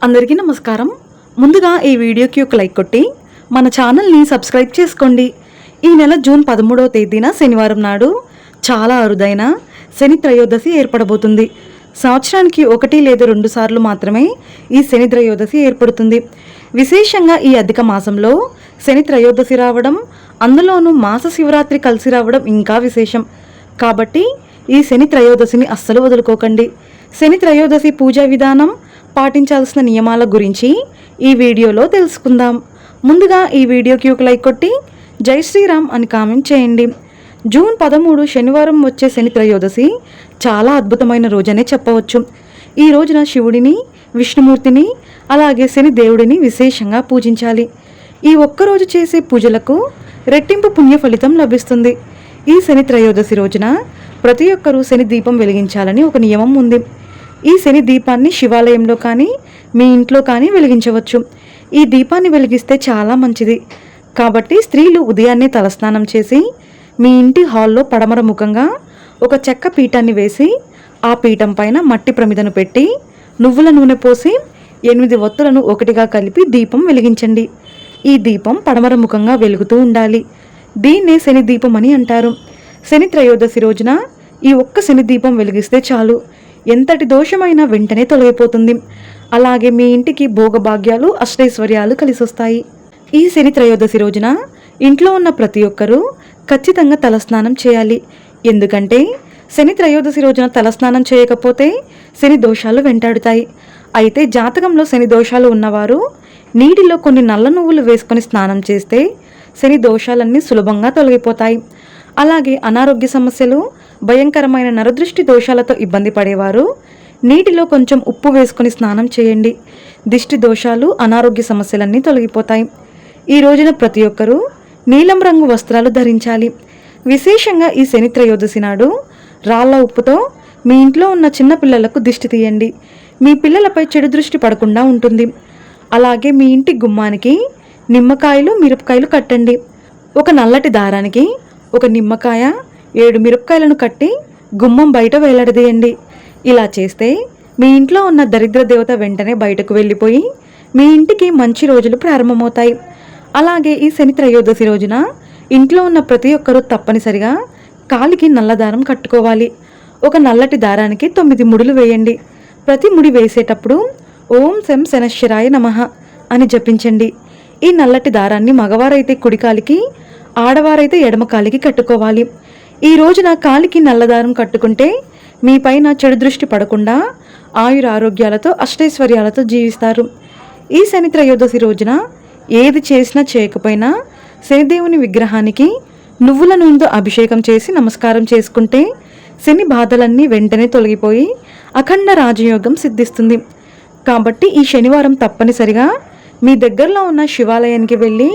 అందరికీ నమస్కారం. ముందుగా ఈ వీడియోకి ఒక లైక్ కొట్టి మన ఛానల్ని సబ్స్క్రైబ్ చేసుకోండి. ఈ నెల జూన్ 13వ తేదీన శనివారం నాడు చాలా అరుదైన శని త్రయోదశి ఏర్పడబోతుంది. సంవత్సరానికి 1 లేదా 2 సార్లు మాత్రమే ఈ శని త్రయోదశి ఏర్పడుతుంది. విశేషంగా ఈ అధిక మాసంలో శని త్రయోదశి రావడం, అందులోనూ మాస శివరాత్రి కలిసి రావడం ఇంకా విశేషం. కాబట్టి ఈ శని త్రయోదశిని అస్సలు వదులుకోకండి. శని త్రయోదశి పూజా విధానం, పాటించాల్సిన నియమాల గురించి ఈ వీడియోలో తెలుసుకుందాం. ముందుగా ఈ వీడియోకి ఒక లైక్ కొట్టి జై శ్రీరామ్ అని కామెంట్ చేయండి. జూన్ 13 శనివారం వచ్చే శని త్రయోదశి చాలా అద్భుతమైన రోజనే చెప్పవచ్చు. ఈ రోజున శివుడిని, విష్ణుమూర్తిని, అలాగే శని దేవుడిని విశేషంగా పూజించాలి. ఈ ఒక్కరోజు చేసే పూజలకు రెట్టింపు పుణ్య ఫలితం లభిస్తుంది. ఈ శని త్రయోదశి రోజున ప్రతి ఒక్కరూ శని దీపం వెలిగించాలని ఒక నియమం ఉంది. ఈ శని దీపాన్ని శివాలయంలో కానీ మీ ఇంట్లో కానీ వెలిగించవచ్చు. ఈ దీపాన్ని వెలిగిస్తే చాలా మంచిది. కాబట్టి స్త్రీలు ఉదయాన్నే తలస్నానం చేసి మీ ఇంటి హాల్లో పడమర ముఖంగా ఒక చెక్క పీఠాన్ని వేసి ఆ పీఠం పైన మట్టి ప్రమిదను పెట్టి నువ్వుల నూనె పోసి 8 ఒత్తులను ఒకటిగా కలిపి దీపం వెలిగించండి. ఈ దీపం పడమర ముఖంగా వెలుగుతూ ఉండాలి. దీన్నే శని దీపం అని అంటారు. శని త్రయోదశి రోజున ఈ ఒక్క శని దీపం వెలిగిస్తే చాలు, ఎంతటి దోషమైనా వెంటనే తొలగిపోతుంది. అలాగే మీ ఇంటికి భోగభాగ్యాలు, అష్టైశ్వర్యాలు కలిసొస్తాయి. ఈ శని త్రయోదశి రోజున ఇంట్లో ఉన్న ప్రతి ఒక్కరూ ఖచ్చితంగా తలస్నానం చేయాలి. ఎందుకంటే శని త్రయోదశి రోజున తలస్నానం చేయకపోతే శని దోషాలు వెంటాడుతాయి. అయితే జాతకంలో శని దోషాలు ఉన్నవారు నీటిలో కొన్ని నల్ల నువ్వులు వేసుకొని స్నానం చేస్తే శని దోషాలన్నీ సులభంగా తొలగిపోతాయి. అలాగే అనారోగ్య సమస్యలు, భయంకరమైన నరదృష్టి దోషాలతో ఇబ్బంది పడేవారు నీటిలో కొంచెం ఉప్పు వేసుకొని స్నానం చేయండి. దిష్టి దోషాలు, అనారోగ్య సమస్యలన్నీ తొలగిపోతాయి. ఈ రోజున ప్రతి ఒక్కరూ నీలం రంగు వస్త్రాలు ధరించాలి. విశేషంగా ఈ శని త్రయోదశి నాడు రాళ్ల ఉప్పుతో మీ ఇంట్లో ఉన్న చిన్న పిల్లలకు దిష్టి తీయండి. మీ పిల్లలపై చెడు దృష్టి పడకుండా ఉంటుంది. అలాగే మీ ఇంటి గుమ్మానికి నిమ్మకాయలు, మిరపకాయలు కట్టండి. ఒక నల్లటి దారానికి ఒక నిమ్మకాయ, 7 మిరపకాయలను కట్టి గుమ్మం బయట వేలాడదీయండి. ఇలా చేస్తే మీ ఇంట్లో ఉన్న దరిద్ర దేవత వెంటనే బయటకు వెళ్ళిపోయి మీ ఇంటికి మంచి రోజులు ప్రారంభమవుతాయి. అలాగే ఈ శని త్రయోదశి రోజున ఇంట్లో ఉన్న ప్రతి ఒక్కరూ తప్పనిసరిగా కాలికి నల్లదారం కట్టుకోవాలి. ఒక నల్లటి దారానికి 9 ముడులు వేయండి. ప్రతి ముడి వేసేటప్పుడు ఓం శం శనశ్చరాయ నమః అని జపించండి. ఈ నల్లటి దారాన్ని మగవారైతే కుడికాలికి, ఆడవారైతే ఎడమ కాలికి కట్టుకోవాలి. ఈ రోజున కాలికి నల్లదారం కట్టుకుంటే మీ పైన చెడు దృష్టి పడకుండా ఆయురారోగ్యాలతో, అష్టైశ్వర్యాలతో జీవిస్తారు. ఈ శని త్రయోదశి రోజున ఏది చేసినా చేయకపోయినా శనిదేవుని విగ్రహానికి నువ్వుల నూనెతో అభిషేకం చేసి నమస్కారం చేసుకుంటే శని బాధలన్నీ వెంటనే తొలగిపోయి అఖండ రాజయోగం సిద్ధిస్తుంది. కాబట్టి ఈ శనివారం తప్పనిసరిగా మీ దగ్గరలో ఉన్న శివాలయానికి వెళ్ళి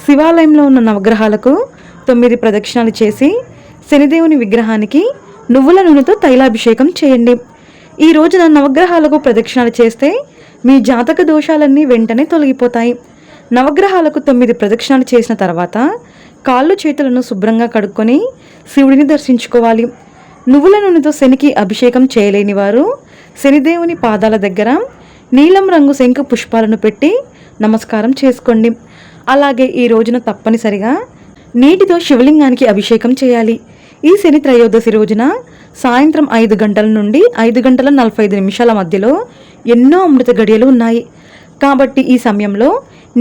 శివాలయంలో ఉన్న నవగ్రహాలకు 9 ప్రదక్షిణాలు చేసి శనిదేవుని విగ్రహానికి నువ్వుల నూనెతో తైలాభిషేకం చేయండి. ఈ రోజున నవగ్రహాలకు ప్రదక్షిణాలు చేస్తే మీ జాతక దోషాలన్నీ వెంటనే తొలగిపోతాయి. నవగ్రహాలకు 9 ప్రదక్షిణాలు చేసిన తర్వాత కాళ్ళు చేతులను శుభ్రంగా కడుక్కొని శివుడిని దర్శించుకోవాలి. నువ్వుల నూనెతో శనికి అభిషేకం చేయలేని వారు శనిదేవుని పాదాల దగ్గర నీలం రంగు శంఖ పుష్పాలను పెట్టి నమస్కారం చేసుకోండి. అలాగే ఈ రోజున తప్పనిసరిగా నీటితో శివలింగానికి అభిషేకం చేయాలి. ఈ శని త్రయోదశి రోజున సాయంత్రం 5 గంటల నుండి 5 గంటల 45 నిమిషాల మధ్యలో ఎన్నో అమృత గడియలు ఉన్నాయి. కాబట్టి ఈ సమయంలో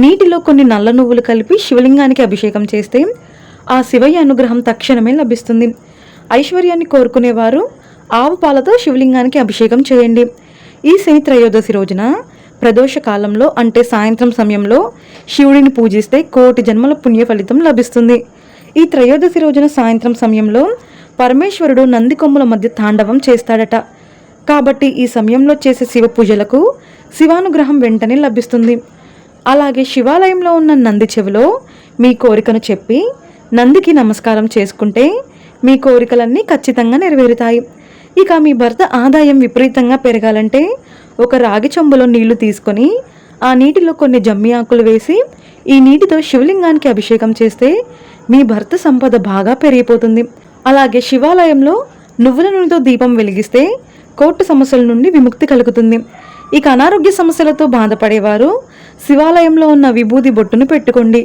నీటిలో కొన్ని నల్ల నువ్వులు కలిపి శివలింగానికి అభిషేకం చేస్తే ఆ శివయ్య అనుగ్రహం తక్షణమే లభిస్తుంది. ఐశ్వర్యాన్ని కోరుకునేవారు ఆవు పాలతో శివలింగానికి అభిషేకం చేయండి. ఈ శని త్రయోదశి రోజున ప్రదోష కాలంలో అంటే సాయంత్రం సమయంలో శివుడిని పూజిస్తే 1,000,000 జన్మల పుణ్య ఫలితం లభిస్తుంది. ఈ త్రయోదశి రోజున సాయంత్రం సమయంలో పరమేశ్వరుడు నంది కొమ్ముల మధ్య తాండవం చేస్తాడట. కాబట్టి ఈ సమయంలో చేసే శివ పూజలకు శివానుగ్రహం వెంటనే లభిస్తుంది. అలాగే శివాలయంలో ఉన్న నంది చెవిలో మీ కోరికను చెప్పి నందికి నమస్కారం చేసుకుంటే మీ కోరికలన్నీ ఖచ్చితంగా నెరవేరుతాయి. ఇక మీ భర్త ఆదాయం విపరీతంగా పెరగాలంటే ఒక రాగి చెంబులో నీళ్లు తీసుకొని ఆ నీటిలో కొన్ని జమ్మి ఆకులు వేసి ఈ నీటితో శివలింగానికి అభిషేకం చేస్తే మీ భర్త సంపద బాగా పెరిగిపోతుంది. అలాగే శివాలయంలో నువ్వుల నూనెతో దీపం వెలిగిస్తే కోర్టు సమస్యల నుండి విముక్తి కలుగుతుంది. ఇక అనారోగ్య సమస్యలతో బాధపడేవారు శివాలయంలో ఉన్న విభూది బొట్టును పెట్టుకోండి.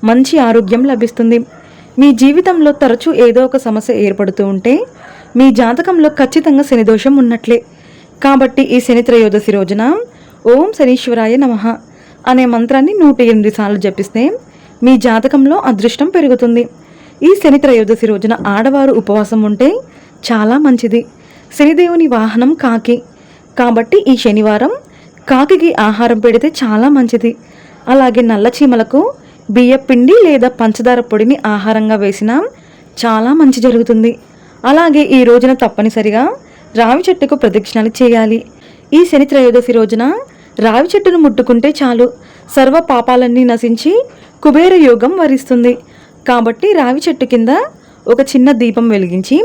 మంచి ఆరోగ్యం లభిస్తుంది. మీ జీవితంలో తరచూ ఏదో ఒక సమస్య ఏర్పడుతూ ఉంటే మీ జాతకంలో ఖచ్చితంగా శనిదోషం ఉన్నట్లే. కాబట్టి ఈ శని త్రయోదశి రోజున ఓం శనీశ్వరాయ నమః అనే మంత్రాన్ని 108 సార్లు జపిస్తే మీ జాతకంలో అదృష్టం పెరుగుతుంది. ఈ శని త్రయోదశి రోజున ఆడవారు ఉపవాసం ఉంటే చాలా మంచిది. శనిదేవుని వాహనం కాకి, కాబట్టి ఈ శనివారం కాకికి ఆహారం పెడితే చాలా మంచిది. అలాగే నల్ల చీమలకు బియ్యపిండి లేదా పంచదార పొడిని ఆహారంగా వేసినా చాలా మంచి జరుగుతుంది. అలాగే ఈ రోజున తప్పనిసరిగా రావి చెట్టుకు ప్రదక్షిణలు చేయాలి. ఈ శని త్రయోదశి రోజున రావి చెట్టును ముట్టుకుంటే చాలు, సర్వ పాపాలన్నీ నశించి కుబేర యోగం వరిస్తుంది. కాబట్టి రావి చెట్టు కింద ఒక చిన్న దీపం వెలిగించి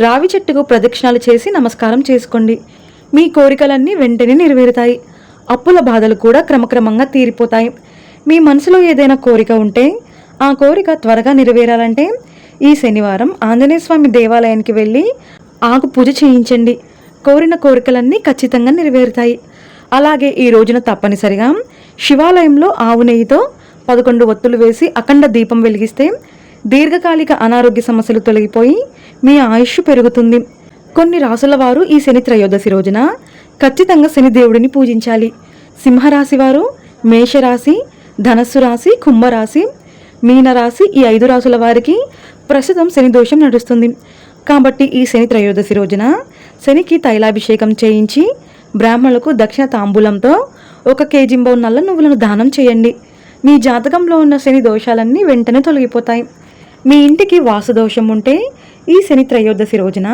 రావి చెట్టుకు ప్రదక్షిణాలు చేసి నమస్కారం చేసుకోండి. మీ కోరికలన్నీ వెంటనే నెరవేరుతాయి. అప్పుల బాధలు కూడా క్రమక్రమంగా తీరిపోతాయి. మీ మనసులో ఏదైనా కోరిక ఉంటే ఆ కోరిక త్వరగా నెరవేరాలంటే ఈ శనివారం ఆంజనేయ స్వామి దేవాలయానికి వెళ్ళి ఆకు పూజ చేయించండి. కోరిన కోరికలన్నీ ఖచ్చితంగా నెరవేరుతాయి. అలాగే ఈ రోజున తప్పనిసరిగా శివాలయంలో ఆవు నెయ్యితో 11 ఒత్తులు వేసి అఖండ దీపం వెలిగిస్తే దీర్ఘకాలిక అనారోగ్య సమస్యలు తొలగిపోయి మీ ఆయుష్ పెరుగుతుంది. కొన్ని రాసుల వారు ఈ శని త్రయోదశి రోజున ఖచ్చితంగా శనిదేవుడిని పూజించాలి. సింహరాశి వారు, మేషరాశి, ధనస్సు రాశి, కుంభరాశి, మీనరాశి ఈ 5 రాసుల వారికి ప్రస్తుతం శని దోషం నడుస్తుంది. కాబట్టి ఈ శని త్రయోదశి రోజున శనికి తైలాభిషేకం చేయించి బ్రాహ్మణులకు దక్షిణ తాంబూలంతో 1 కేజీ నల్ల నువ్వులను దానం చేయండి. మీ జాతకంలో ఉన్న శని దోషాలన్నీ వెంటనే తొలగిపోతాయి. మీ ఇంటికి వాసు దోషం ఉంటే ఈ శని త్రయోదశి రోజున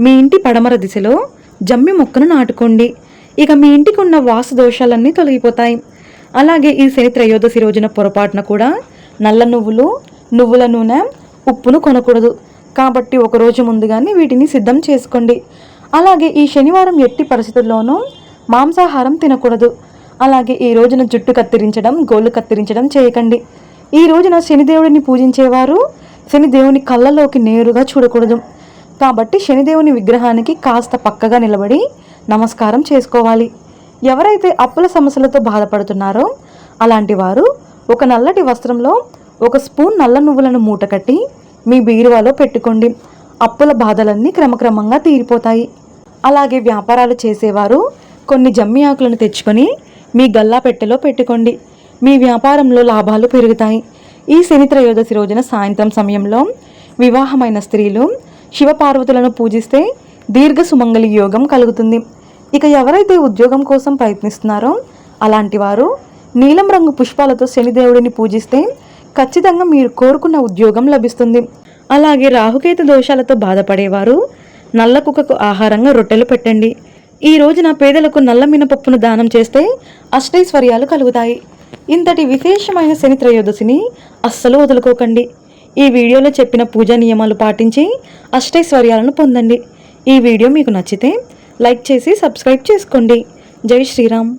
మీ ఇంటి పడమర దిశలో జమ్మి మొక్కను నాటుకోండి. ఇక మీ ఇంటికి ఉన్న వాసు దోషాలన్నీ తొలగిపోతాయి. అలాగే ఈ శని త్రయోదశి రోజున పొరపాటున కూడా నల్ల నువ్వులు, నువ్వుల నూనె, ఉప్పును కొనకూడదు. కాబట్టి ఒకరోజు ముందుగానే వీటిని సిద్ధం చేసుకోండి. అలాగే ఈ శనివారం ఎట్టి పరిస్థితుల్లోనూ మాంసాహారం తినకూడదు. అలాగే ఈ రోజున జుట్టు కత్తిరించడం, గోళ్ళు కత్తిరించడం చేయకండి. ఈ రోజున శనిదేవుడిని పూజించేవారు శనిదేవుని కళ్ళలోకి నేరుగా చూడకూడదు. కాబట్టి శనిదేవుని విగ్రహానికి కాస్త పక్కగా నిలబడి నమస్కారం చేసుకోవాలి. ఎవరైతే అప్పుల సమస్యలతో బాధపడుతున్నారో అలాంటి వారు ఒక నల్లటి వస్త్రంలో 1 స్పూన్ నల్ల నువ్వులను మూట కట్టి మీ బీరువాలో పెట్టుకోండి. అప్పుల బాధలన్నీ క్రమక్రమంగా తీరిపోతాయి. అలాగే వ్యాపారాలు చేసేవారు కొన్ని జమ్మి ఆకులను తెచ్చుకొని మీ గల్లా పెట్టెలో పెట్టుకోండి. మీ వ్యాపారంలో లాభాలు పెరుగుతాయి. ఈ శని త్రయోదశి రోజున సాయంత్రం సమయంలో వివాహమైన స్త్రీలు శివపార్వతులను పూజిస్తే దీర్ఘ సుమంగళి యోగం కలుగుతుంది. ఇక ఎవరైతే ఉద్యోగం కోసం ప్రయత్నిస్తున్నారో అలాంటి వారు నీలం రంగు పుష్పాలతో శనిదేవుడిని పూజిస్తే ఖచ్చితంగా మీరు కోరుకున్న ఉద్యోగం లభిస్తుంది. అలాగే రాహుకేతు దోషాలతో బాధపడేవారు నల్ల కుక్కకు ఆహారంగా రొట్టెలు పెట్టండి. ఈ రోజున పేదలకు నల్ల మినపప్పును దానం చేస్తే అష్టైశ్వర్యాలు కలుగుతాయి. ఇంతటి విశేషమైన శని త్రయోదశిని అస్సలు వదులుకోకండి. ఈ వీడియోలో చెప్పిన పూజా నియమాలు పాటించి అష్టైశ్వర్యాలను పొందండి. ఈ వీడియో మీకు నచ్చితే లైక్ చేసి సబ్స్క్రైబ్ చేసుకోండి. జై శ్రీరామ్.